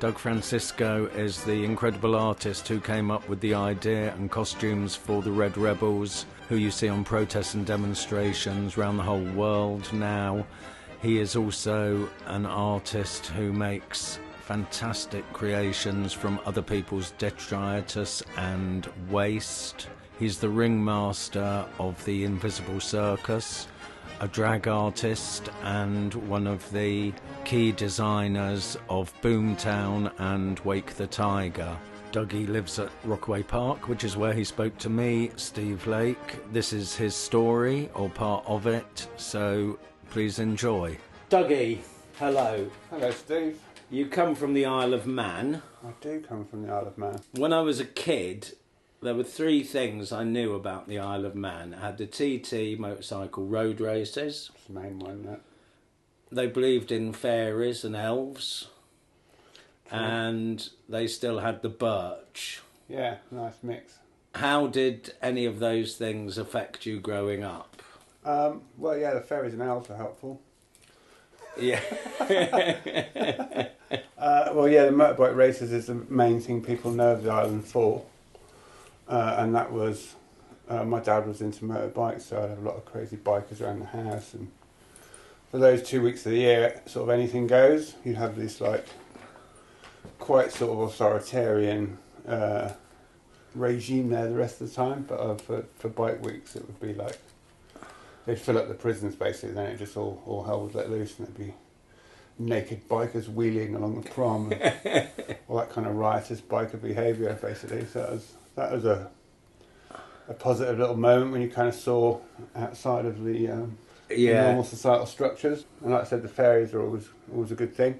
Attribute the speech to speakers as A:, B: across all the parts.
A: Doug Francisco is the incredible artist who came up with the idea and costumes for the Red Rebels, who you see on protests and demonstrations around the whole world now. He is also an artist who makes fantastic creations from other people's detritus and waste. He's the ringmaster of the Invisible Circus, a drag artist and one of the key designers of Boomtown and Wake the Tiger. Dougie lives at Rockaway Park, which is where he spoke to me, Steve Lake. This is his story, or part of it, so please enjoy. Dougie, hello.
B: Hello, Steve.
A: You come from the Isle of Man.
B: I do come from the Isle of Man.
A: When I was a kid, there were three things I knew about the Isle of Man. It had the TT motorcycle road races.
B: That's the main one, that.
A: They believed in fairies and elves.
B: True.
A: And they still had the birch.
B: Yeah, nice mix.
A: How did any of those things affect you growing up?
B: Well, yeah, the fairies and elves are helpful.
A: Yeah.
B: Well, yeah, the motorbike races is the main thing people know of the island for. And that was, my dad was into motorbikes, so I had a lot of crazy bikers around the house. And for those 2 weeks of the year, sort of anything goes. You'd have this, like, quite sort of authoritarian regime there the rest of the time. But for bike weeks, it would be like, they'd fill up the prisons basically, then it just all hell would let loose, and there'd be naked bikers wheeling along the prom, and all that kind of riotous biker behaviour basically. So that was a positive little moment when you kind of saw outside of the normal societal structures. And like I said, the fairies are always a good thing.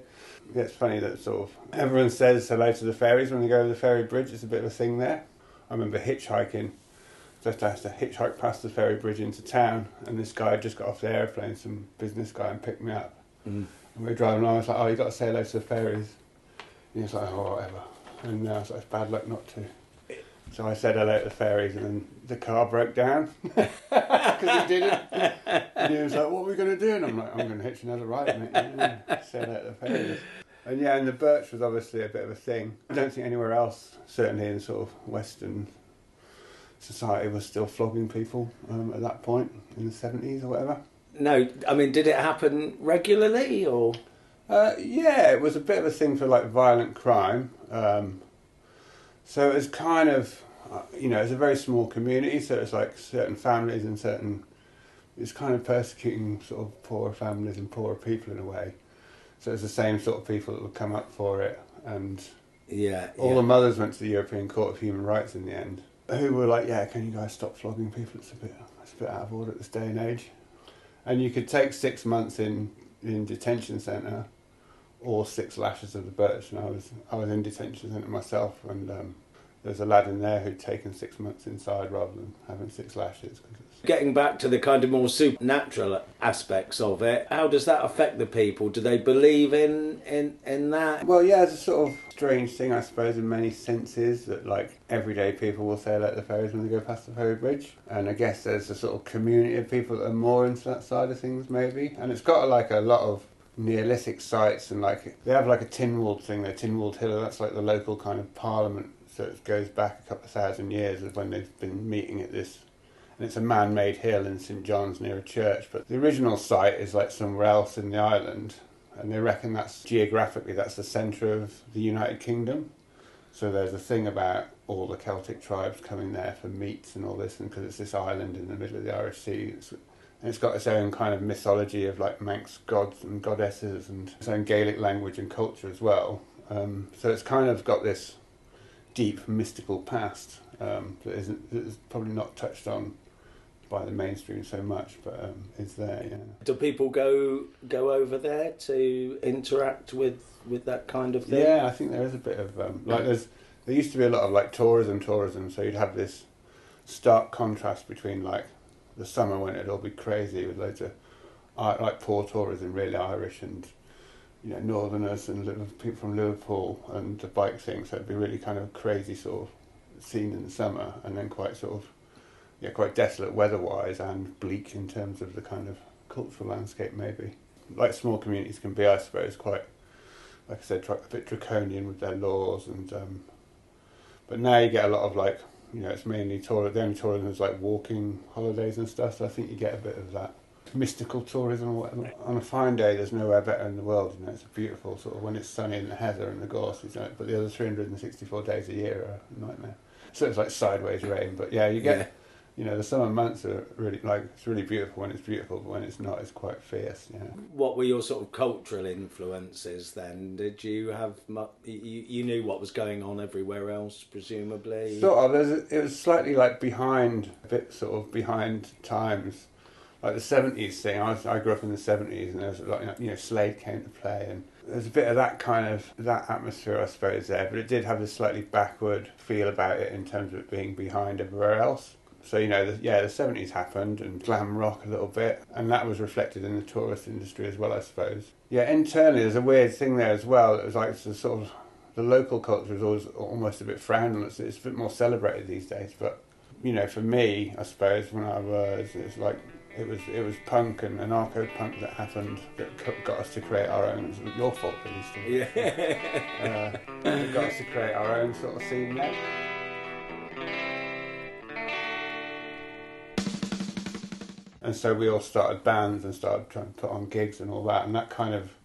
B: Yeah, it's funny that sort of everyone says hello to the fairies when they go over the ferry bridge. It's a bit of a thing there. I remember hitchhiking. Just had to hitchhike past the ferry bridge into town, and this guy had just got off the airplane, some business guy, and picked me up. And we were driving along. I was like, "Oh, you got to say hello to the fairies." And he was like, "Oh, whatever." And I was like, "It's bad luck not to." So I said hello to the fairies, and then the car broke down because he didn't. And he was like, "What are we going to do?" And I'm like, "I'm going to hitch another ride, mate." Say hello to the fairies. And yeah, and the birch was obviously a bit of a thing. I don't think anywhere else, certainly in sort of Western society, was still flogging people at that point in the 70s or whatever.
A: No, I mean, did it happen regularly, or?
B: Yeah, it was a bit of a thing for like violent crime. So it was kind of, it's a very small community, so it's like certain families and it's kind of persecuting sort of poorer families and poorer people in a way. So it's the same sort of people that would come up for it, and all the mothers went to the European Court of Human Rights in the end, who were like, "Yeah, can you guys stop flogging people? It's a bit out of order at this day and age." And you could take 6 months in detention centre, or 6 lashes of the birch. And I was in detention centre myself, and there's a lad in there who'd taken 6 months inside rather than having 6 lashes.
A: Getting back to the kind of more supernatural aspects of it, how does that affect the people? Do they believe in that?
B: Well, yeah, it's a sort of strange thing, I suppose, in many senses, that like everyday people will say hello to the fairies when they go past the ferry bridge. And I guess there's a sort of community of people that are more into that side of things, maybe. And it's got like a lot of Neolithic sites, and like they have like a Tynwald thing, the Tynwald Hill, that's like the local kind of parliament. So it goes back a couple of thousand years of when they've been meeting at this. And it's a man-made hill in St John's near a church, but the original site is like somewhere else in the island, and they reckon that's geographically that's the centre of the United Kingdom. So there's a thing about all the Celtic tribes coming there for meats and all this, and because it's this island in the middle of the Irish Sea, and it's got its own kind of mythology of like Manx gods and goddesses, and its own Gaelic language and culture as well. So it's kind of got this deep mystical past that is probably not touched on by the mainstream so much, but is there. Yeah.
A: Do people go over there to interact with that kind of thing?
B: Yeah, I think there is a bit of there used to be a lot of like tourism, so you'd have this stark contrast between like the summer when it'd all be crazy with loads of like poor tourism, really Irish, and northerners and people from Liverpool, and the bike thing, so it'd be really kind of crazy sort of scene in the summer, and then quite sort of quite desolate weather-wise and bleak in terms of the kind of cultural landscape maybe. Like small communities can be, I suppose, quite like I said, a bit draconian with their laws, and but now you get a lot of like, it's mainly the only tourism is like walking holidays and stuff, so I think you get a bit of that mystical tourism or whatever. On a fine day, there's nowhere better in the world, it's a beautiful sort of, when it's sunny in the heather and the gorse, but the other 364 days a year are a nightmare. So it's like sideways rain, but yeah, you get, the summer months are really, like, it's really beautiful when it's beautiful, but when it's not, it's quite fierce,
A: What were your sort of cultural influences then? Did you have, you knew what was going on everywhere else, presumably?
B: Sort of, it was slightly like a bit sort of behind times. Like the 70s thing, I grew up in the 70s, and there was like, Slade came to play, and there's a bit of that atmosphere, I suppose, there, but it did have a slightly backward feel about it in terms of it being behind everywhere else. So, the 70s happened, and glam rock a little bit, and that was reflected in the tourist industry as well, I suppose. Yeah, internally, there's a weird thing there as well. It was like the sort of, the local culture was always almost a bit frowned on. It's a bit more celebrated these days, but, for me, I suppose, when I was, it's like, it was punk and anarcho-punk that happened that got us to create our own. It was your fault, really, Steve. Yeah. It got us to create our own sort of scene there. And so we all started bands and started trying to put on gigs and all that, and that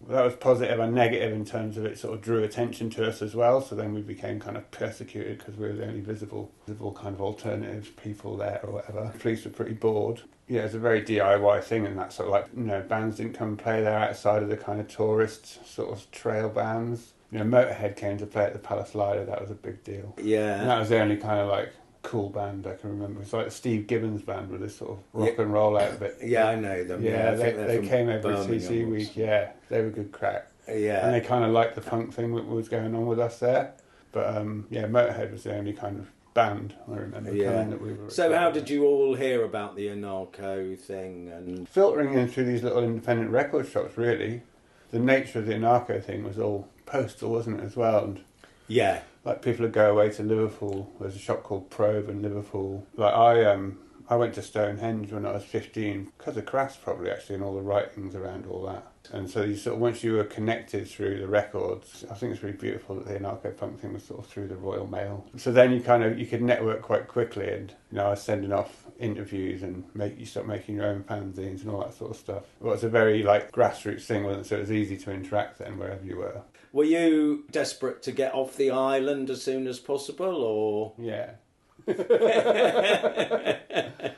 B: was positive and negative in terms of it sort of drew attention to us as well. So then we became kind of persecuted because we were the only visible kind of alternative people there or whatever. The police were pretty bored. Yeah, it's a very DIY thing, and that sort of like, bands didn't come and play there outside of the kind of tourist sort of trail bands. Motorhead came to play at the Palace Lido. That was a big deal.
A: Yeah.
B: And that was the only kind of like cool band I can remember. It's like the Steve Gibbons band with this sort of rock and roll outfit.
A: Yeah, I know them.
B: Yeah,
A: I think
B: they came every
A: Birmingham
B: CC week. Yeah, they were good crack.
A: Yeah.
B: And they kind of liked the punk thing that was going on with us there. But Motorhead was the only kind of band I remember coming that we were.
A: So how did you all hear about the anarcho thing? And
B: filtering in through these little independent record shops, really. The nature of the anarcho thing was all postal, wasn't it, as well? And
A: yeah.
B: Like people would go away to Liverpool. There's a shop called Probe in Liverpool. Like I went to Stonehenge when I was 15 because of Crass, probably, actually, and all the writings around all that. And so you sort of, once you were connected through the records, I think it's really beautiful that the anarcho-punk thing was sort of through the Royal Mail. So then you could network quite quickly, and I was sending off interviews and you start making your own fanzines and all that sort of stuff. Well, it's a very like grassroots thing, wasn't it? So it was easy to interact then wherever you were.
A: Were you desperate to get off the island as soon as possible, or?
B: Yeah.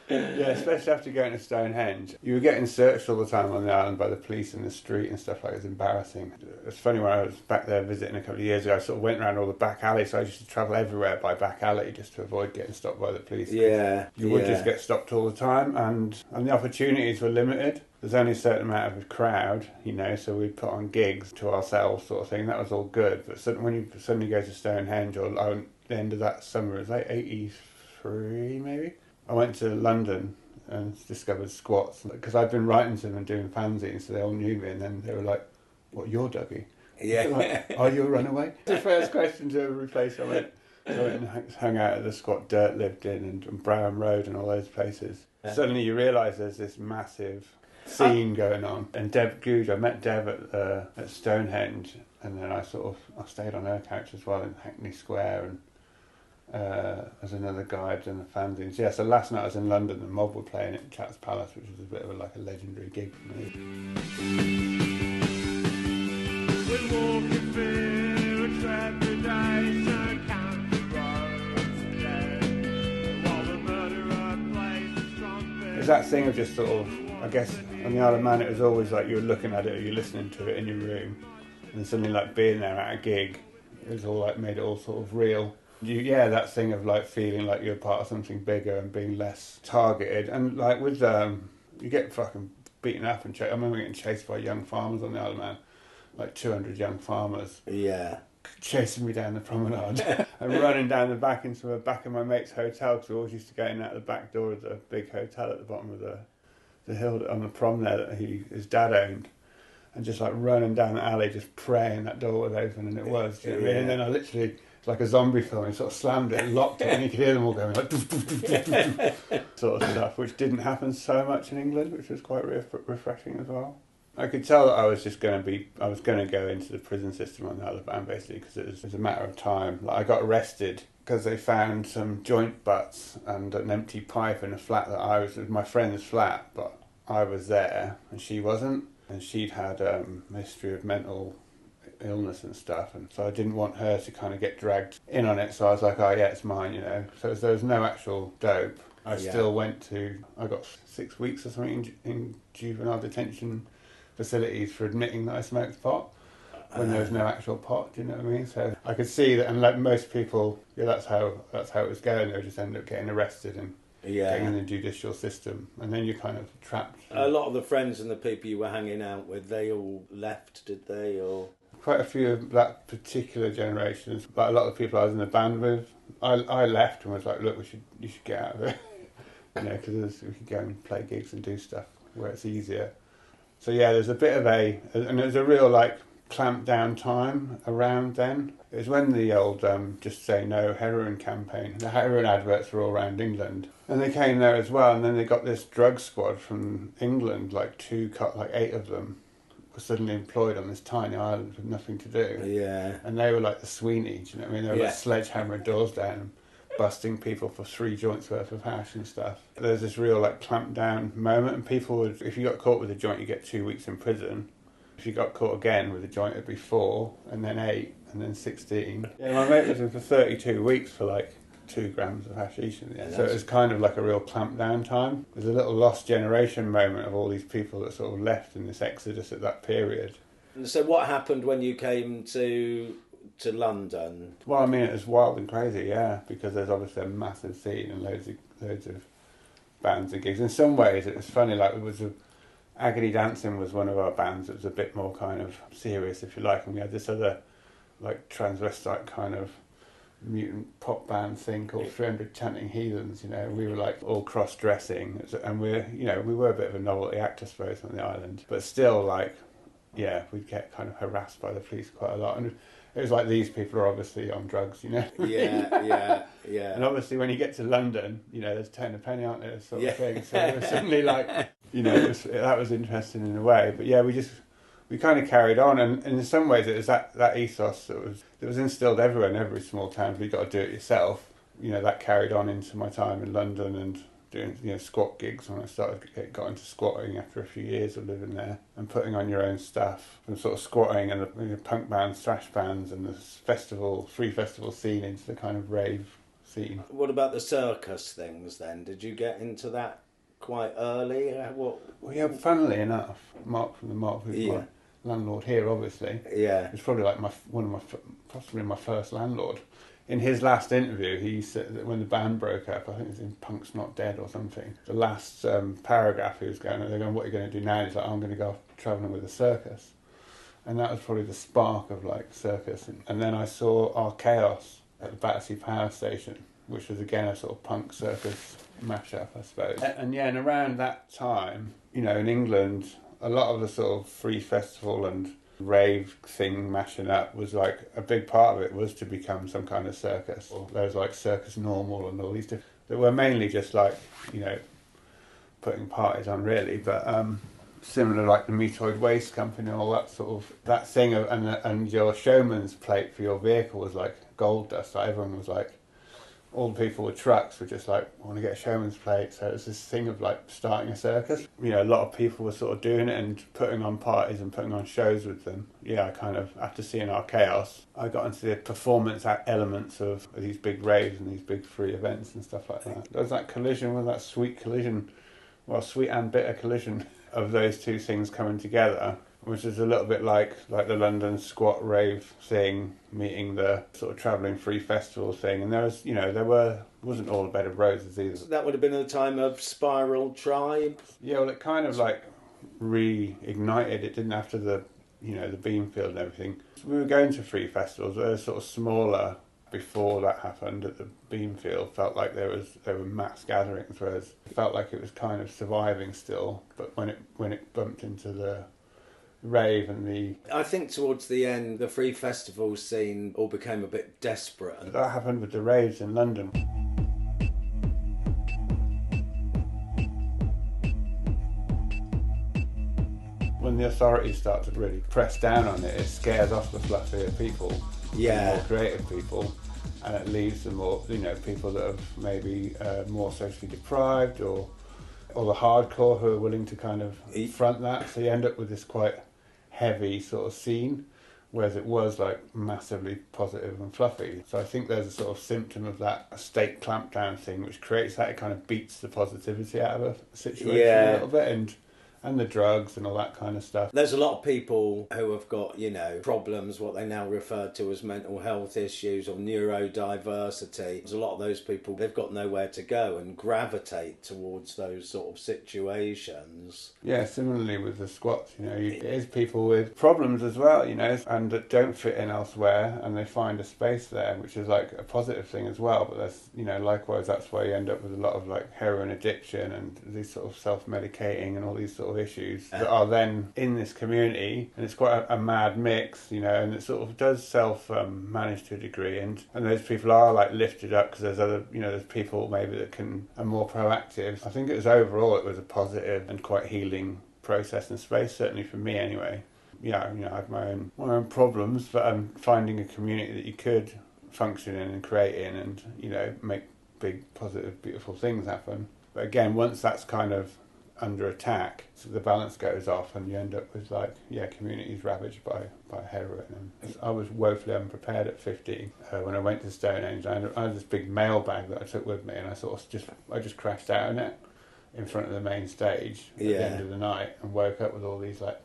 B: Yeah, especially after going to Stonehenge. You were getting searched all the time on the island by the police in the street and stuff like that. It was embarrassing. It's funny, when I was back there visiting a couple of years ago, I sort of went around all the back alleys, so I used to travel everywhere by back alley just to avoid getting stopped by the police.
A: Yeah.
B: You would just get stopped all the time, and the opportunities were limited. There's only a certain amount of crowd, so we'd put on gigs to ourselves sort of thing. That was all good. But when you suddenly go to Stonehenge, or the end of that summer, it was like 83 maybe, I went to London and discovered Squats, because I'd been writing to them and doing fanzines, so they all knew me, and then they were like, "What, you're Dougie?"
A: Yeah.
B: Like, "Are you a runaway?" The first question to every place I went and hung out at the Squat Dirt lived in, and Brougham Road and all those places. Yeah. Suddenly you realise there's this massive scene going on. And Deb Googe, I met Deb at Stonehenge, and then I stayed on her couch as well in Hackney Square, and as another guy I'd done the fanzines. Yeah, so last night I was in London, and Mob were playing at Chat's Palace, which was a bit of a legendary gig for me. There's that thing of just sort of, I guess, on the Isle of Man, it was always like you were looking at it or you're listening to it in your room, and suddenly like being there at a gig, it was all like made it all sort of real. That thing of like feeling like you're part of something bigger and being less targeted. And like with you get fucking beaten up and I remember getting chased by young farmers on the Isle of Man, like 200 young farmers.
A: Yeah.
B: Chasing me down the promenade and running down the back into the back of my mate's hotel, because we always used to go in out the back door of the big hotel at the bottom of the hill on the prom there that his dad owned, and just like running down the alley just praying that door was open, and it was. Do you know what I mean? And then I literally, it's like a zombie film, and sort of slammed it and locked it, and you could hear them all going like doof, doof, doof, doof, doof, sort of stuff, which didn't happen so much in England, which was quite refreshing as well. I could tell that I was going to go into the prison system on the other band, basically, because it was a matter of time. Like, I got arrested because they found some joint butts and an empty pipe in a flat it was my friend's flat, but I was there and she wasn't, and she'd had a history of mental illness and stuff, and so I didn't want her to kind of get dragged in on it, so I was like, oh yeah, it's mine, you know. So there was no actual dope. I still I got 6 weeks or something in juvenile detention facilities for admitting that I smoked pot when there was no actual pot. Do you know what I mean? So I could see that, and like most people, that's how it was going. They would just end up getting arrested and getting in the judicial system, and then you're kind of trapped.
A: A lot of the friends and the people you were hanging out with, they all left, did they? Or
B: quite a few of that particular generation, like a lot of the people I was in the band with, I left and was like, look, you should get out of it. You know, because we could go and play gigs and do stuff where it's easier. So yeah, there's a bit of and there's a real like clamp down time around then. It was when the old Just Say No heroin campaign, the heroin adverts were all around England, and they came there as well. And then they got this drug squad from England, like 8 of them were suddenly employed on this tiny island with nothing to do.
A: Yeah,
B: and they were like the Sweeney. Do you know what I mean? They were like sledgehammering doors down, busting people for 3 joints worth of hash and stuff. There's this real like clamp down moment, and people would, if you got caught with a joint, you get 2 weeks in prison. If you got caught again with a joint, it'd be 4, and then 8, and then 16. Yeah, my mate was in for 32 weeks for like 2 grams of hashish in the end. So it was kind of like a real clamp down time. There's a little lost generation moment of all these people that sort of left in this exodus at that period.
A: And so what happened when you came to London?
B: Well, I mean, it was wild and crazy, yeah, because there's obviously a massive scene and loads of bands and gigs. In some ways, it was funny. Like, Agony Dancing was one of our bands that was a bit more kind of serious, if you like, and we had this other like transvestite kind of mutant pop band thing called 300 Chanting Heathens. You know, we were like all cross-dressing, and we were a bit of a novelty act, I suppose, on the island, but still, like, yeah, we'd get kind of harassed by the police quite a lot, and it was like, these people are obviously on drugs, you know.
A: Yeah.
B: And obviously when you get to London, you know, there's 10 a penny, aren't there, sort of thing. So it was suddenly like, you know, that was interesting in a way. But yeah, we kind of carried on, and in some ways it was that ethos that was instilled everywhere in every small town. You've got to do it yourself. You know, that carried on into my time in London and doing, you know, squat gigs when I got into squatting after a few years of living there, and putting on your own stuff, and sort of squatting and the punk bands, thrash bands, and the free festival scene into the kind of rave scene.
A: What about the circus things then? Did you get into that quite early?
B: Well, yeah, funnily enough, Mark, who's my landlord here, obviously, was probably like possibly my first landlord. In his last interview, he said that when the band broke up, I think it was in Punk's Not Dead or something, the last paragraph he was going, they're going, what are you going to do now? And he's like, I'm going to go travelling with a circus. And that was probably the spark of like circus. And then I saw Our Chaos at the Battersea Power Station, which was again a sort of punk circus mashup, I suppose. And around that time, you know, in England, a lot of the sort of free festival and rave thing mashing up was like, a big part of it was to become some kind of circus. There was like Circus Normal and all these different, that were mainly just like, you know, putting parties on really, but similar like the Mutoid Waste Company and all that sort of, that thing of, and your showman's plate for your vehicle was like gold dust. Like, everyone was like, all the people with trucks were just like, I want to get a showman's plate. So it was this thing of like starting a circus. You know, a lot of people were sort of doing it and putting on parties and putting on shows with them. Yeah, I kind of, after seeing Our Chaos, I got into the performance elements of these big raves and these big free events and stuff like that. There was that collision, with that sweet and bitter collision of those two things coming together, which is a little bit like the London squat rave thing meeting the sort of travelling free festival thing. And there was, you know, wasn't all a bed of roses either.
A: That would have been at the time of Spiral Tribe?
B: Yeah, well, it kind of like reignited. It didn't, after the, you know, the Beamfield and everything. So we were going to free festivals. They were sort of smaller before that happened at the Beamfield. Felt like there were mass gatherings, whereas it felt like it was kind of surviving still. But when it bumped into the rave and
A: I think towards the end, the free festival scene all became a bit desperate.
B: That happened with the raves in London. when the authorities start to really press down on it, it scares off the fluffier people, the more creative people, and it leaves the more, people that are maybe more socially deprived, or the hardcore who are willing to kind of front that. So you end up with this quite heavy sort of scene, whereas it was like massively positive and fluffy. So I think there's a sort of symptom of that state clampdown thing, which creates that. It kind of beats the positivity out of a situation a little bit, and the drugs and all that kind of stuff.
A: There's a lot of people who have got, problems, what they now refer to as mental health issues or neurodiversity. There's a lot of those people, they've got nowhere to go and gravitate towards those sort of situations.
B: Yeah, similarly with the squats, it is people with problems as well, and that don't fit in elsewhere, and they find a space there, which is like a positive thing as well. But that's, likewise, that's why you end up with a lot of like heroin addiction and these sort of self-medicating and all these sort of issues that are then in this community, and it's quite a mad mix, and it sort of does self-manage to a degree, and those people are like lifted up because there's other, there's people maybe that are more proactive. I think it was a positive and quite healing process and space, certainly for me anyway. I had my own problems, but finding a community that you could function in and create in, and make big positive beautiful things happen. But again, once that's kind of under attack, so the balance goes off, and you end up with communities ravaged by heroin. And I was woefully unprepared at 15 when I went to Stonehenge. I had this big mail bag that I took with me, and I just crashed out in it in front of the main stage at the end of the night, and woke up with all these like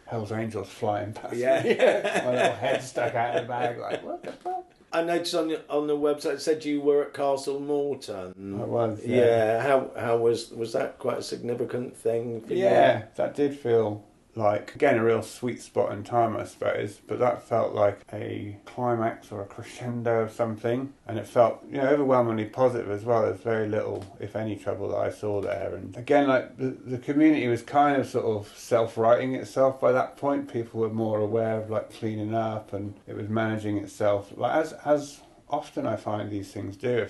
B: Hell's Angels flying past me. My little head stuck out of the bag, like, what the fuck?
A: I noticed on the website it said you were at Castle Morton.
B: I was,
A: How was that quite a significant thing for you?
B: Yeah, that did feel like, again, a real sweet spot in time, I suppose, but that felt like a climax or a crescendo of something, and it felt, overwhelmingly positive as well. There's very little, if any, trouble that I saw there, and again, like, the community was kind of sort of self-righting itself by that point. People were more aware of, like, cleaning up, and it was managing itself, like, as often I find these things do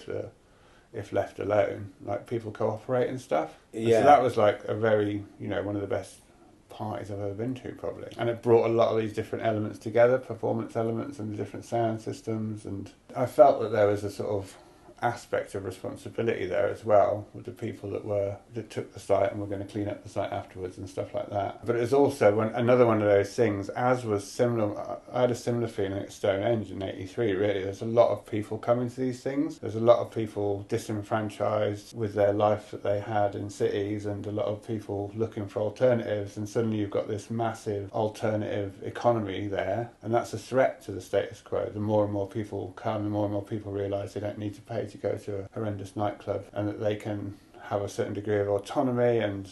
B: if left alone, like, people cooperate and stuff. And so that was like a very, one of the best parties I've ever been to, probably. And it brought a lot of these different elements together, performance elements and the different sound systems, and I felt that there was a sort of aspect of responsibility there as well, with the people that took the site and were going to clean up the site afterwards and stuff like that. But it was also another one of those things, as was similar, I had a similar feeling at Stonehenge in 83, really. There's a lot of people coming to these things. There's a lot of people disenfranchised with their life that they had in cities, and a lot of people looking for alternatives, and suddenly you've got this massive alternative economy there, and that's a threat to the status quo. The more and more people come, the more and more people realise they don't need to pay to go to a horrendous nightclub, and that they can have a certain degree of autonomy and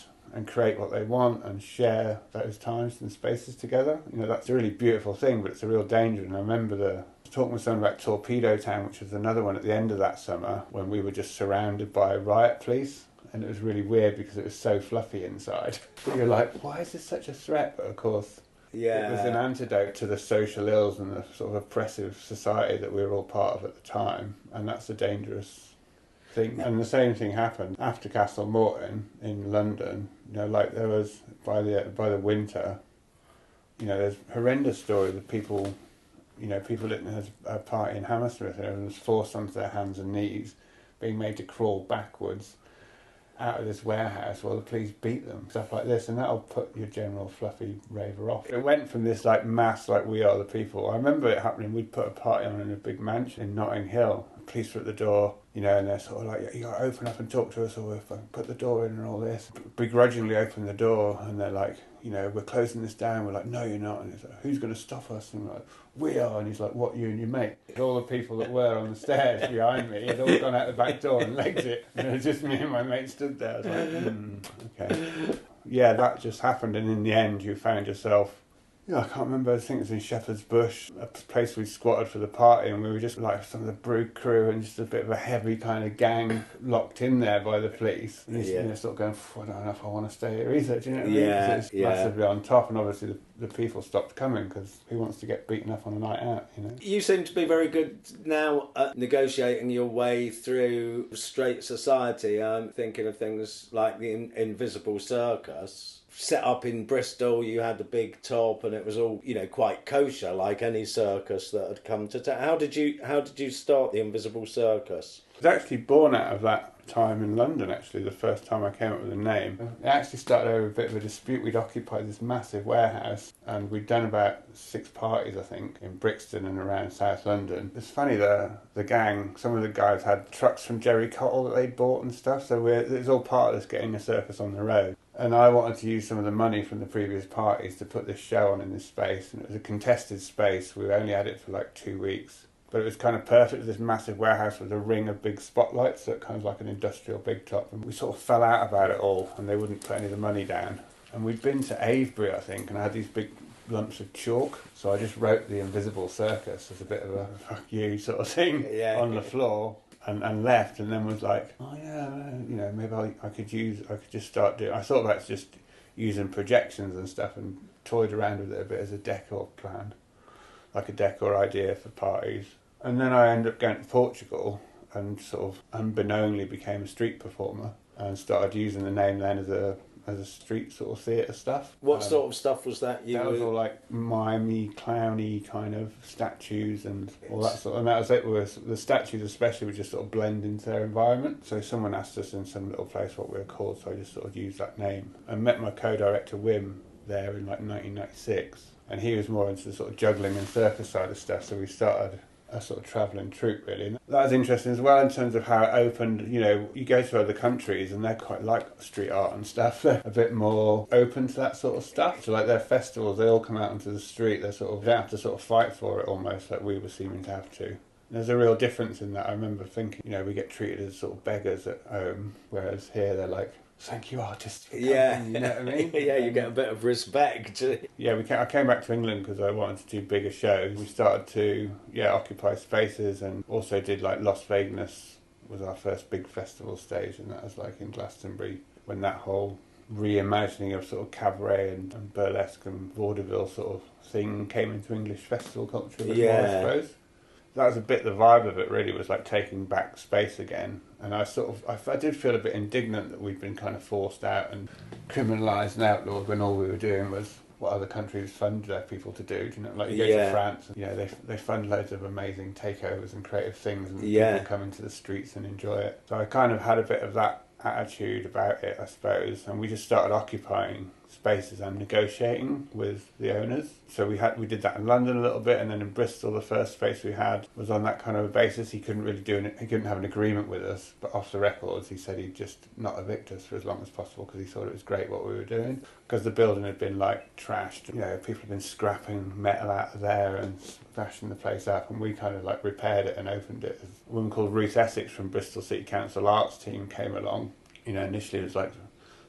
B: create what they want and share those times and spaces together. That's a really beautiful thing, but it's a real danger. And I remember talking with someone about Torpedo Town, which was another one at the end of that summer, when we were just surrounded by riot police, and it was really weird because it was so fluffy inside. But you're like, why is this such a threat? But of course, it was an antidote to the social ills and the sort of oppressive society that we were all part of at the time, and that's a dangerous thing. And the same thing happened after Castle Morton in London. Like there was by the winter, there's horrendous stories of people, people didn't have a party in Hammersmith, and everyone was forced onto their hands and knees, being made to crawl backwards out of this warehouse while the police beat them, stuff like this, and that'll put your general fluffy raver off. It went from this like mass, like we are the people. I remember it happening. We'd put a party on in a big mansion in Notting Hill. The police were at the door, and they're sort of like, you got to open up and talk to us, or if I put the door in and all this. Begrudgingly open the door, and they're like, we're closing this down. We're like, no, you're not. And he's like, who's going to stop us? And we're like, we are. And he's like, what, you and your mate? All the people that were on the stairs behind me had all gone out the back door and legged it. And it was just me and my mate stood there. I was like, okay. Yeah, that just happened. And in the end, you found yourself Yeah, I can't remember. I think it was in Shepherd's Bush, a place we squatted for the party, and we were just like some of the brew crew and just a bit of a heavy kind of gang locked in there by the police. And he's sort of going, I don't know if I want to stay here either, do you know what I mean? Because it's massively on top, and obviously the people stopped coming because who wants to get beaten up on a night out, you know?
A: You seem to be very good now at negotiating your way through straight society. I'm thinking of things like the Invisible Circus. Set up in Bristol, you had the big top, and it was all, you know, quite kosher, like any circus that had come to town. How did you start the Invisible Circus?
B: It was actually born out of that time in London, actually, the first time I came up with a name. It actually started over a bit of a dispute. We'd occupied this massive warehouse, and we'd done about 6 parties, I think, in Brixton and around South London. It's funny, the gang, some of the guys had trucks from Jerry Cottle that they bought and stuff, so it was all part of us getting a circus on the road. And I wanted to use some of the money from the previous parties to put this show on in this space. And it was a contested space. We only had it for like 2 weeks. But it was kind of perfect, this massive warehouse with a ring of big spotlights, so it kind of like an industrial big top. And we sort of fell out about it all, and they wouldn't put any of the money down. And we'd been to Avebury, I think, and I had these big lumps of chalk. So I just wrote the Invisible Circus as a bit of a fuck you sort of thing on the floor. And left, and then was like, oh yeah, you know, maybe I could just start doing. I thought about just using projections and stuff, and toyed around with it a bit as a decor plan, like a decor idea for parties. And then I ended up going to Portugal, and sort of unbeknownly became a street performer, and started using the name then as a street sort of theatre stuff.
A: What sort of stuff was that?
B: That was all like mimey, clowny kind of statues and all that sort of, and that was it. The statues especially would just sort of blend into their environment. So someone asked us in some little place what we were called, so I just sort of used that name. I met my co-director Wim there in like 1996, and he was more into the sort of juggling and circus side of stuff, so we started a sort of travelling troupe, really. And that was interesting as well in terms of how it opened. You know, you go to other countries and they're quite like street art and stuff. They're a bit more open to that sort of stuff. So like their festivals, they all come out onto the street. They don't have to sort of fight for it almost, like we were seeming to have to. There's a real difference in that. I remember thinking, you know, we get treated as sort of beggars at home, whereas here they're like, thank you, artists, for coming, you know what I mean?
A: Yeah, you get a bit of respect.
B: Yeah, I came back to England because I wanted to do bigger shows. We started to, occupy spaces, and also did like Las Vegas was our first big festival stage, and that was like in Glastonbury, when that whole reimagining of sort of cabaret and burlesque and vaudeville sort of thing came into English festival culture a bit more, I suppose. That was a bit the vibe of it, really, was like taking back space again. And I did feel a bit indignant that we'd been kind of forced out and criminalised and outlawed when all we were doing was what other countries fund their people to do. You know, like you go to France, and, you know, they fund loads of amazing takeovers and creative things, and people come into the streets and enjoy it. So I kind of had a bit of that attitude about it, I suppose, and we just started occupying spaces and negotiating with the owners. So we did that in London a little bit, and then in Bristol the first space we had was on that kind of a basis. He couldn't really he couldn't have an agreement with us, but off the records he said he'd just not evict us for as long as possible because he thought it was great what we were doing, because the building had been like trashed. You know, people had been scrapping metal out of there and bashing the place up, and we kind of like repaired it and opened it. A woman called Ruth Essex from Bristol City Council Arts team came along. You know, initially it was like,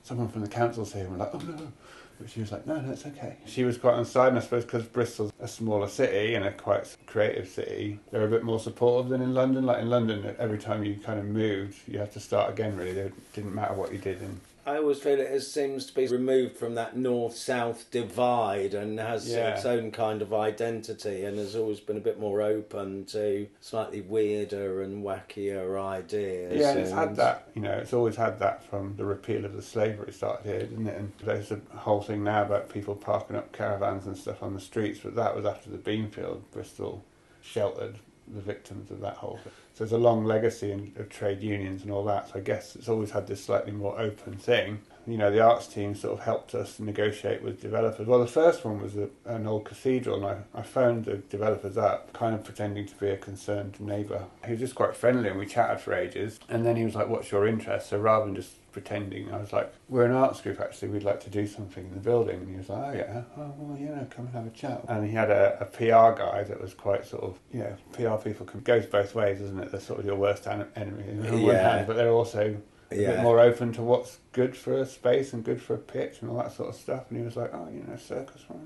B: someone from the council's here, and we're like, oh no. But she was like, no, it's okay. She was quite on side, and I suppose because Bristol's a smaller city and a quite creative city, they're a bit more supportive than in London. Like in London, every time you kind of moved, you had to start again, really. It didn't matter what you did. And
A: I always feel it seems to be removed from that north-south divide and has its own kind of identity, and has always been a bit more open to slightly weirder and wackier ideas.
B: Yeah, and it's had that, you know, it's always had that from the repeal of the slavery started here, didn't it? And there's a whole thing now about people parking up caravans and stuff on the streets, but that was after the Beanfield. Bristol sheltered the victims of that whole thing. So there's a long legacy of trade unions and all that, so I guess it's always had this slightly more open thing. You know, the arts team sort of helped us negotiate with developers. Well, the first one was an old cathedral, and I phoned the developers up, kind of pretending to be a concerned neighbour. He was just quite friendly, and we chatted for ages, and then he was like, what's your interest? So rather than just pretending, I was like, we're an arts group actually, we'd like to do something in the building. And he was like, oh yeah, oh well, you know, come and have a chat. And he had a PR guy that was quite sort of, you know, PR people goes both ways, doesn't it? They're sort of your worst enemy on one hand, but they're also a bit more open to what's good for a space and good for a pitch and all that sort of stuff. And he was like, oh, circus, well,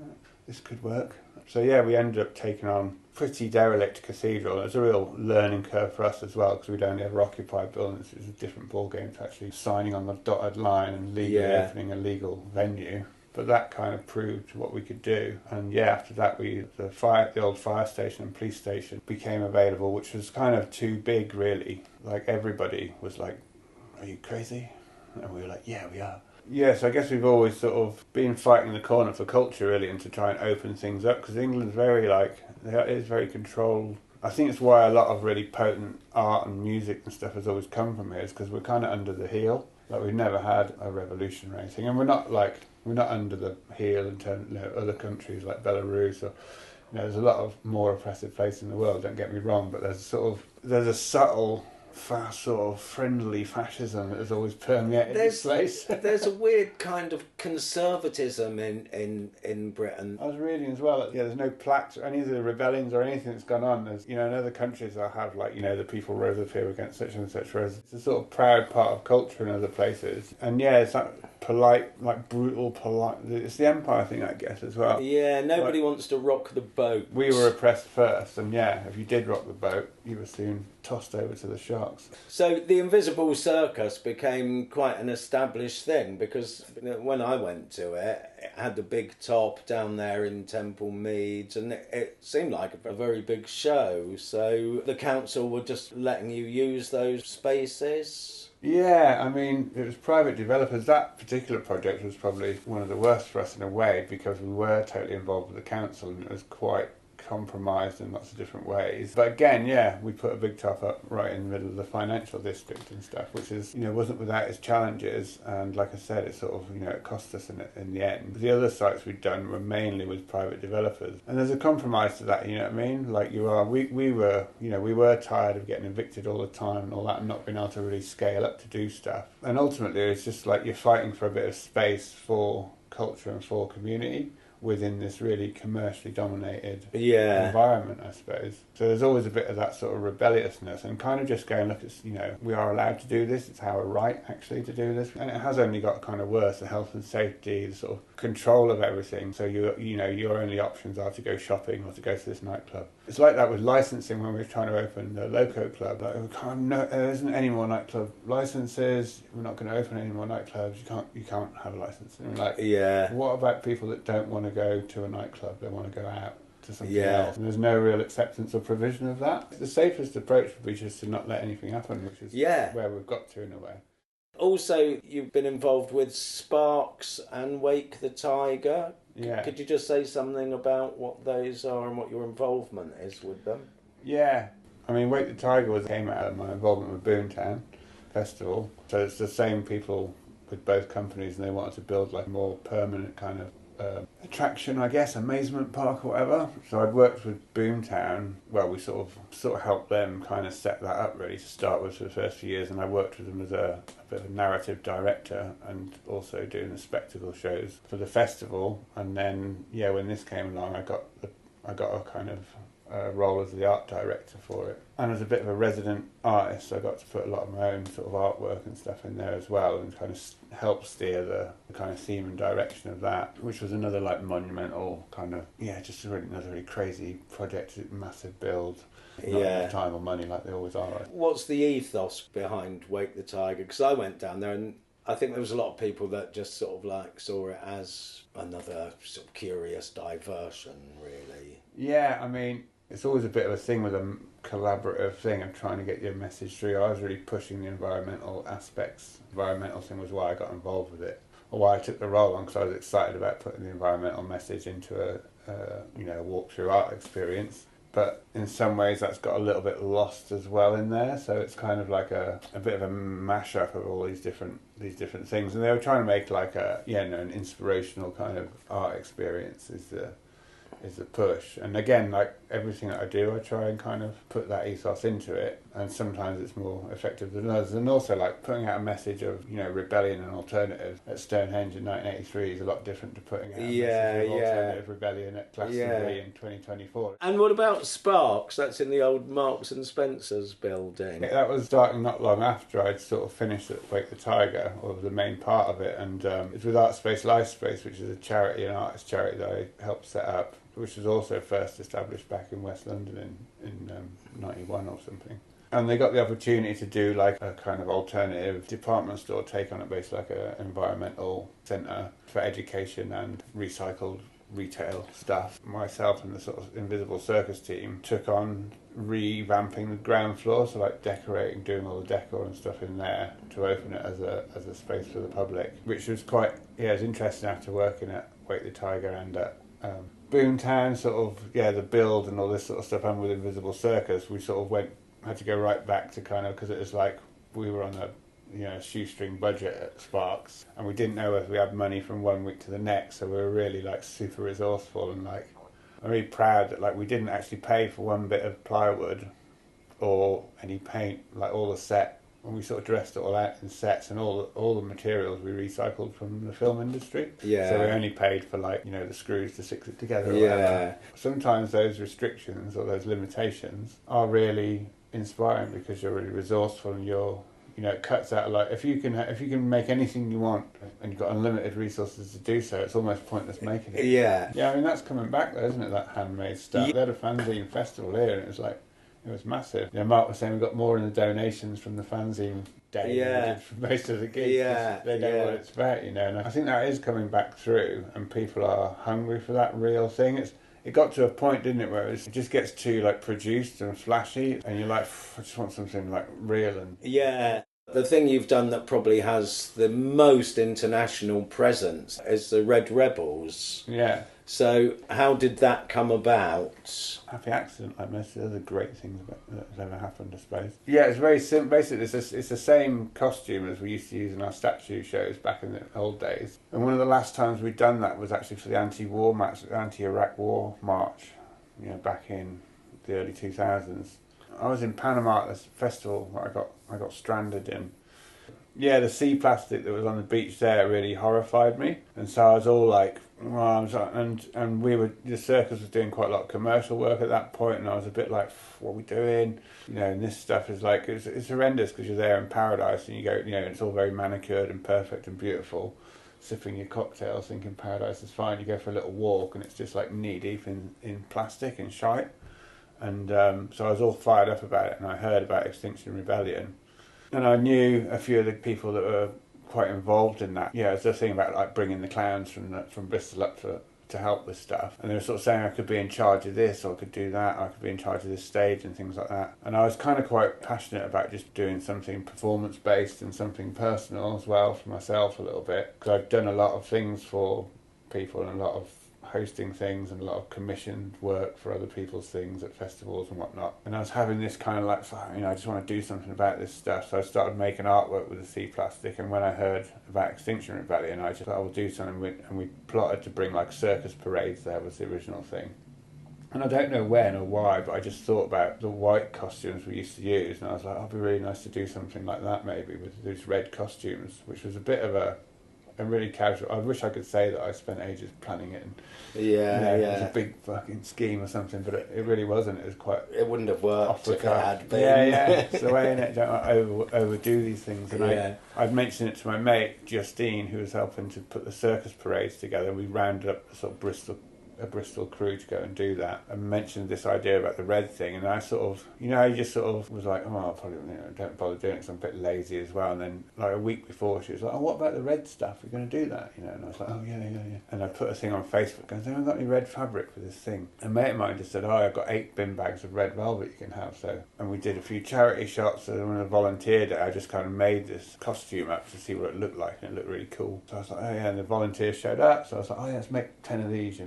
B: this could work. So yeah, we ended up taking on pretty derelict cathedral. It was a real learning curve for us as well, because we'd only ever occupied buildings. It was a different ball game to actually signing on the dotted line and legally opening a legal venue. But that kind of proved what we could do. And yeah, after that, the old fire station and police station became available, which was kind of too big, really. Like, everybody was like, are you crazy? And we were like, yeah, we are. Yeah, so I guess we've always sort of been fighting the corner for culture, really, and to try and open things up, because England's it is very controlled. I think it's why a lot of really potent art and music and stuff has always come from here, is because we're kind of under the heel. Like, we've never had a revolution or anything, and we're not under the heel in terms of other countries like Belarus, or there's a lot of more oppressive places in the world, don't get me wrong, but there's a subtle, fast, sort of friendly fascism that has always permeated this place.
A: There's a weird kind of conservatism in Britain.
B: I was reading as well, there's no plaques or any of the rebellions or anything that's gone on. There's, in other countries they'll have, the people rose up here against such and such, whereas it's a sort of proud part of culture in other places. And it's that polite, brutal, polite. It's the empire thing, I guess, as well.
A: Yeah, nobody wants to rock the boat.
B: We were oppressed first, and if you did rock the boat, you were soon tossed over to the sharks.
A: So the Invisible Circus became quite an established thing, because when I went to it, it had the big top down there in Temple Meads, and it seemed like a very big show. So the council were just letting you use those spaces.
B: Yeah, I mean, it was private developers. That particular project was probably one of the worst for us in a way, because we were totally involved with the council, and it was quite compromised in lots of different ways. But again, we put a big top up right in the middle of the financial district and stuff, which is, wasn't without its challenges. And like I said, it sort of, it cost us in the end. The other sites we'd done were mainly with private developers. And there's a compromise to that, you know what I mean? Like we were tired of getting evicted all the time and all that, and not being able to really scale up to do stuff. And ultimately, it's just like you're fighting for a bit of space for culture and for community within this really commercially dominated environment, I suppose. So there's always a bit of that sort of rebelliousness, and kind of just going, look, it's, we are allowed to do this, it's our right actually to do this. And it has only got kind of worse, the health and safety, the sort of control of everything. So your only options are to go shopping or to go to this nightclub. It's like that with licensing when we were trying to open the Loco Club. Like, there isn't any more nightclub licenses, we're not going to open any more nightclubs, you can't have a license. And what about people that don't want to go to a nightclub, they want to go out to something else, and there's no real acceptance or provision of that? The safest approach would be just to not let anything happen, which is where we've got to in a way.
A: Also, you've been involved with Sparks and Wake the Tiger.
B: Yeah.
A: Could you just say something about what those are and what your involvement is with them?
B: Yeah, I mean, Wake the Tiger came out of my involvement with Boomtown Festival, so it's the same people with both companies, and they wanted to build like a more permanent kind of attraction, I guess, amazement park or whatever. So I'd worked with Boomtown. Well, we sort of helped them kind of set that up really to start with for the first few years, and I worked with them as a bit of a narrative director and also doing the spectacle shows for the festival. And then when this came along, I got a kind of role as the art director for it, and as a bit of a resident artist, I got to put a lot of my own sort of artwork and stuff in there as well, and kind of help steer the kind of theme and direction of that, which was another like monumental kind of just another really crazy project, massive build. Not enough time or money like they always are. Right?
A: What's the ethos behind Wake the Tiger? Because I went down there and I think there was a lot of people that just sort of like saw it as another sort of curious diversion, really.
B: Yeah, I mean, it's always a bit of a thing with a collaborative thing of trying to get your message through. I was really pushing the environmental aspects. Environmental thing was why I got involved with it, or why I took the role on, because I was excited about putting the environmental message into a walk-through art experience. But in some ways that's got a little bit lost as well in there, so it's kind of like a bit of a mashup of all these different things. And they were trying to make like an inspirational kind of art experience is is the push. And again, like everything that I do, I try and kind of put that ethos into it, and sometimes it's more effective than others. And also like putting out a message of, you know, rebellion and alternative at Stonehenge in 1983 is a lot different to putting out a message of alternative rebellion at Glastonbury in 2024.
A: And what about Sparks? That's in the old Marks and Spencer's building.
B: That was starting not long after I'd sort of finished at Wake the Tiger, or the main part of it, and it's with Art Space Life Space, which is a charity, an artist charity that I helped set up, which was also first established back in West London in 91 or something. And they got the opportunity to do like a kind of alternative department store take on it, basically like an environmental centre for education and recycled retail stuff. Myself and the sort of Invisible Circus team took on revamping the ground floor, so like decorating, doing all the decor and stuff in there to open it as a space for the public, which was quite, it was interesting after working at Wake the Tiger and at Boomtown, sort of, the build and all this sort of stuff, and with Invisible Circus, we sort of had to go right back to kind of, because it was like we were on a shoestring budget at Sparks, and we didn't know if we had money from one week to the next, so we were really like super resourceful, and like I'm really proud that like we didn't actually pay for one bit of plywood or any paint, like all the set, and we sort of dressed it all out in sets, and all the materials we recycled from the film industry.
A: Yeah.
B: So we only paid for like, the screws to stick it together or whatever. Sometimes those restrictions or those limitations are really inspiring, because you're really resourceful, and it cuts out, like if you can make anything you want and you've got unlimited resources to do so, it's almost pointless making it.
A: Yeah.
B: Yeah, I mean that's coming back though, isn't it? That handmade stuff. They had a fanzine festival here, and it was massive. Mark was saying we got more in the donations from the fanzine day than we did from most of the gigs.
A: Yeah,
B: they know what it's about, And I think that is coming back through, and people are hungry for that real thing. It got to a point, didn't it, where it just gets too like produced and flashy, and you're like, I just want something like real and.
A: Yeah. The thing you've done that probably has the most international presence is the Red Rebels.
B: Yeah.
A: So how did that come about?
B: Happy accident, like most of the other great things that's ever happened, I suppose. Yeah, it's very simple. Basically, it's the same costume as we used to use in our statue shows back in the old days. And one of the last times we'd done that was actually for the anti-Iraq War march, back in the early 2000s. I was in Panama at this festival that I got stranded in. Yeah, the sea plastic that was on the beach there really horrified me, and so I was all like, and the circus was doing quite a lot of commercial work at that point, and I was a bit like, what are we doing? And this stuff is like, it's horrendous, because you're there in paradise and you go, it's all very manicured and perfect and beautiful, sipping your cocktails thinking paradise is fine. You go for a little walk and it's just like knee deep in plastic and shite. And so I was all fired up about it, and I heard about Extinction Rebellion. And I knew a few of the people that were quite involved in that. Yeah, it was the thing about like bringing the clowns from Bristol up to help with stuff. And they were sort of saying I could be in charge of this, or I could do that, or I could be in charge of this stage and things like that. And I was kind of quite passionate about just doing something performance-based and something personal as well for myself a little bit. Because I've done a lot of things for people, and a lot of hosting things and a lot of commissioned work for other people's things at festivals and whatnot. And I was having this kind of like, I just want to do something about this stuff. So I started making artwork with the sea plastic, and when I heard about Extinction Rebellion, I just thought I will do something, and we plotted to bring like circus parades there was the original thing. And I don't know when or why, but I just thought about the white costumes we used to use, and I was like, it'd be really nice to do something like that maybe with these red costumes, which was a bit of a really casual. I wish I could say that I spent ages planning it, and it was a big fucking scheme or something, but it really wasn't. It was quite.
A: It wouldn't have worked if it had been.
B: Yeah, it's the way in it. Don't overdo these things. And I'd mentioned it to my mate Justine, who was helping to put the circus parades together. We rounded up a sort of a Bristol crew to go and do that, and mentioned this idea about the red thing, and I sort of, I just sort of was like, oh, I'll probably don't bother doing it because I'm a bit lazy as well. And then like a week before, she was like, oh, what about the red stuff? We're going to do that, And I was like, oh yeah. And I put a thing on Facebook going, I haven't got any red fabric for this thing. And a mate of mine just said, oh, I've got 8 bin bags of red velvet you can have. And we did a few charity shots, and when I volunteered, I just kind of made this costume up to see what it looked like, and it looked really cool. So I was like, oh yeah, and the volunteers showed up, so I was like, oh yeah, let's make 10 of these,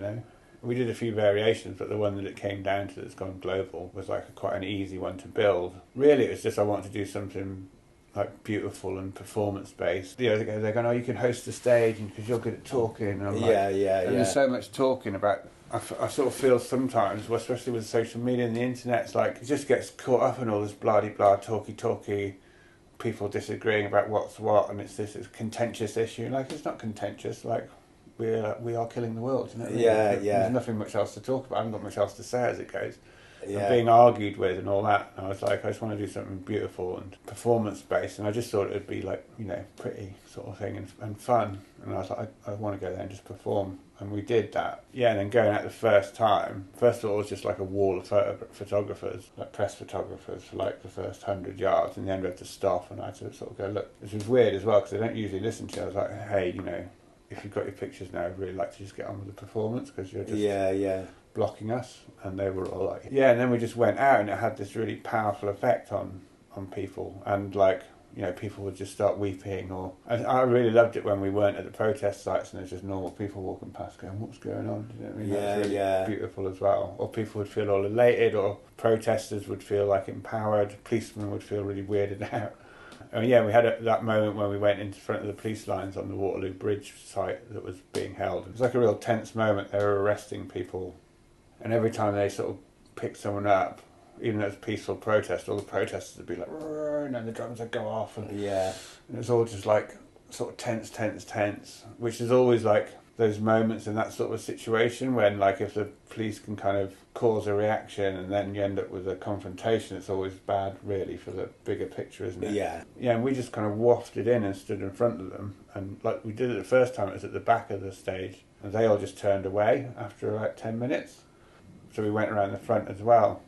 B: We did a few variations, but the one that it came down to that's gone global was like quite an easy one to build. Really, it was just I wanted to do something like beautiful and performance-based. They're going, oh, you can host the stage because you're good at talking. And I'm like, and there's so much talking about I sort of feel sometimes, well, especially with social media and the internet, it's like it just gets caught up in all this blah-de-blah, talky, people disagreeing about what's what, and it's this contentious issue. Like, it's not contentious. Like, we are killing the world. You know what I mean? There's nothing much else to talk about. I haven't got much else to say as it goes. And being argued with and all that. And I was like, I just want to do something beautiful and performance-based. And I just thought it would be like, you know, pretty sort of thing and fun. And I was like, I want to go there and just perform. And we did that. Yeah, and then going out the first time, first of all, it was just like a wall of photographers, like press photographers for like the first 100 yards. And then we had to stop and I had to sort of go, look, this was weird as well because they don't usually listen to you. I was like, hey, you know, if you've got your pictures now, I'd really like to just get on with the performance because you're just blocking us. And they were all like, yeah. And then we just went out and it had this really powerful effect on people. And like, you know, people would just start weeping and I really loved it when we weren't at the protest sites and there's just normal people walking past going, what's going on? You know what I mean? That was really beautiful as well. Or people would feel all elated, or protesters would feel like empowered, policemen would feel really weirded out. And yeah, we had that moment when we went into front of the police lines on the Waterloo Bridge site that was being held. It was like a real tense moment. They were arresting people, and every time they sort of picked someone up, even though it was a peaceful protest, all the protesters would be like, and then the drums would go off, and it was all just like sort of tense, which is always like those moments in that sort of situation when, like, if the police can kind of cause a reaction and then you end up with a confrontation, it's always bad, really, for the bigger picture, isn't it? Yeah, and we just kind of wafted in and stood in front of them, and like we did it the first time, it was at the back of the stage, and they all just turned away after about 10 minutes. So we went around the front as well,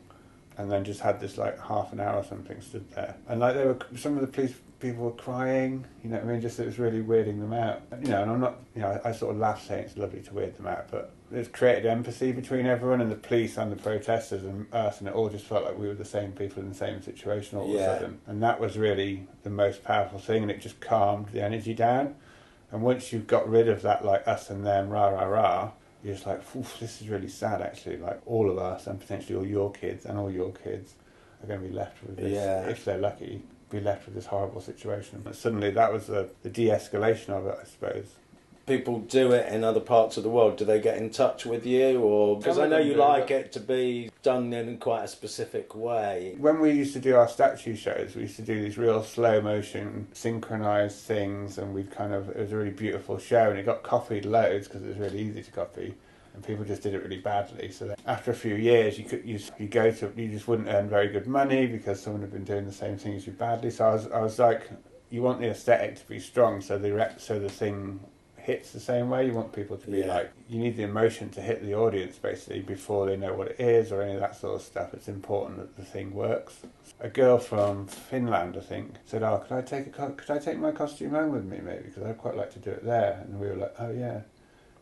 B: and then just had this like half an hour or something stood there, and like some of the police people were crying, you know what I mean, just it was really weirding them out, you know. And I'm not, you know, I sort of laugh saying it's lovely to weird them out, but it's created empathy between everyone and the police and the protesters and us, and it all just felt like we were the same people in the same situation all of a sudden, and that was really the most powerful thing, and it just calmed the energy down. And once you've got rid of that like us and them rah, you're just like, this is really sad actually, like all of us and potentially all your kids are going to be left with this, if they're lucky, be left with this horrible situation. But suddenly that was the de-escalation of it, I suppose.
A: People do it in other parts of the world. Do they get in touch with you? Or because I know you like it to be done in quite a specific way.
B: When we used to do our statue shows, we used to do these real slow motion synchronized things, and it was a really beautiful show, and it got copied loads because it was really easy to copy, and people just did it really badly. So that after a few years, you just wouldn't earn very good money because someone had been doing the same thing as you badly. So I was like, you want the aesthetic to be strong, so the thing hits the same way. You want people to be like, you need the emotion to hit the audience basically before they know what it is or any of that sort of stuff. It's important that the thing works. A girl from Finland, I think, said, "Oh, could I take my costume home with me, maybe? Because I'd quite like to do it there." And we were like, "Oh yeah."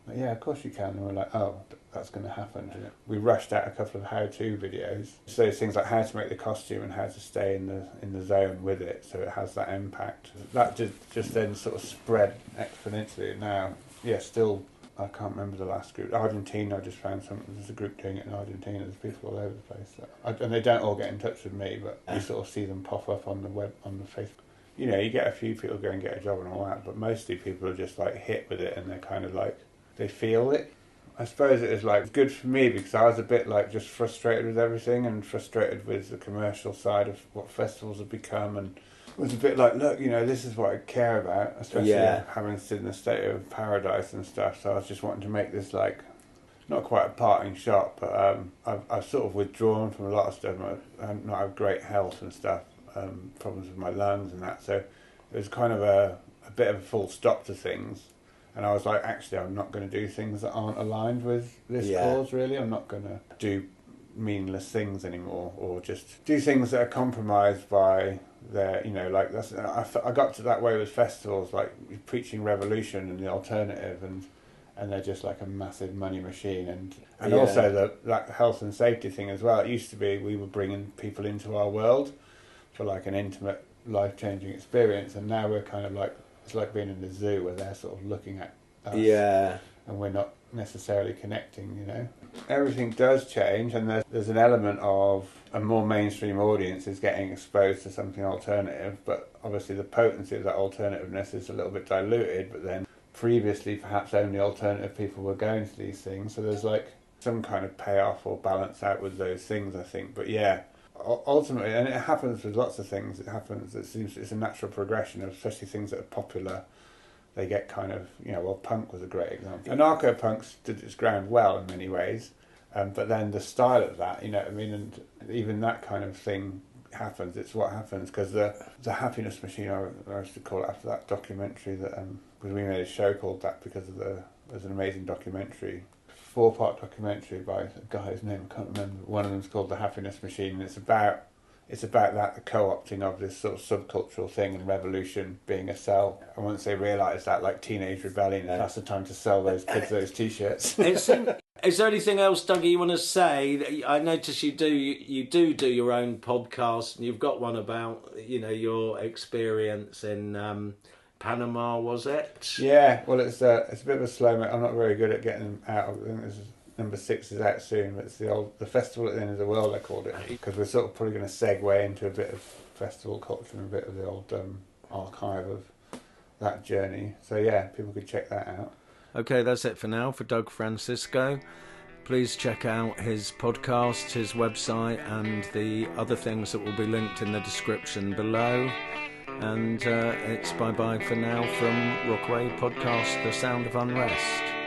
B: Like, yeah, of course you can. And we're like, oh, that's going to happen. We rushed out a couple of how-to videos. So those things like how to make the costume and how to stay in the zone with it, so it has that impact. That just then sort of spread exponentially. Now, still, I can't remember the last group. Argentina, I just found there's a group doing it in Argentina. There's people all over the place. And they don't all get in touch with me, but you sort of see them pop up on the web, on the Facebook. You know, you get a few people go and get a job and all that, but mostly people are just like hit with it and they're kind of like, they feel it. I suppose it was like good for me because I was a bit like just frustrated with everything and frustrated with the commercial side of what festivals have become, and was a bit like, look, you know, this is what I care about, especially having stood in the state of paradise and stuff. So I was just wanting to make this like, not quite a parting shot, but I've sort of withdrawn from a lot of stuff. I not have great health and stuff, problems with my lungs and that. So it was kind of a bit of a full stop to things. And I was like, actually, I'm not going to do things that aren't aligned with this cause, really. I'm not going to do meaningless things anymore, or just do things that are compromised by their, you know, like that's. I got to that way with festivals, like preaching revolution and the alternative, and they're just like a massive money machine. And also that health and safety thing as well. It used to be we were bringing people into our world for like an intimate, life-changing experience, and now we're kind of like, it's like being in the zoo where they're sort of looking at us and we're not necessarily connecting, you know. Everything does change, and there's an element of a more mainstream audience is getting exposed to something alternative, but obviously the potency of that alternativeness is a little bit diluted, but then previously perhaps only alternative people were going to these things, so there's like some kind of payoff or balance out with those things, I think. But yeah, ultimately, and it happens with lots of things, it seems it's a natural progression of especially things that are popular. They get kind of, well, punk was a great example. Anarcho-punk stood its ground well in many ways, but then the style of that, and even that kind of thing happens. It's what happens, because the happiness machine, I used to call it after that documentary, that because we made a show called that because there's an amazing documentary, 4-part documentary by a guy whose name I can't remember. One of them's called The Happiness Machine, and it's about that, the co-opting of this sort of subcultural thing and revolution being a sell. And once they realise that, like teenage rebellion, that's the time to sell those kids those T-shirts.
A: Is there anything else, Dougie, you want to say? I notice you do your own podcast, and you've got one about your experience in Panama, was it?
B: Yeah, well, it's a bit of a slow. I'm not very good at getting them out. I think number 6 is out soon, but it's the festival at the end of the world, I called it, because we're sort of probably going to segue into a bit of festival culture and a bit of the old archive of that journey. So yeah, people could check that out.
A: Okay, that's it for now for Doug Francisco. Please check out his podcast, his website, and the other things that will be linked in the description below. And it's bye-bye for now from Rockaway podcast, The Sound of Unrest.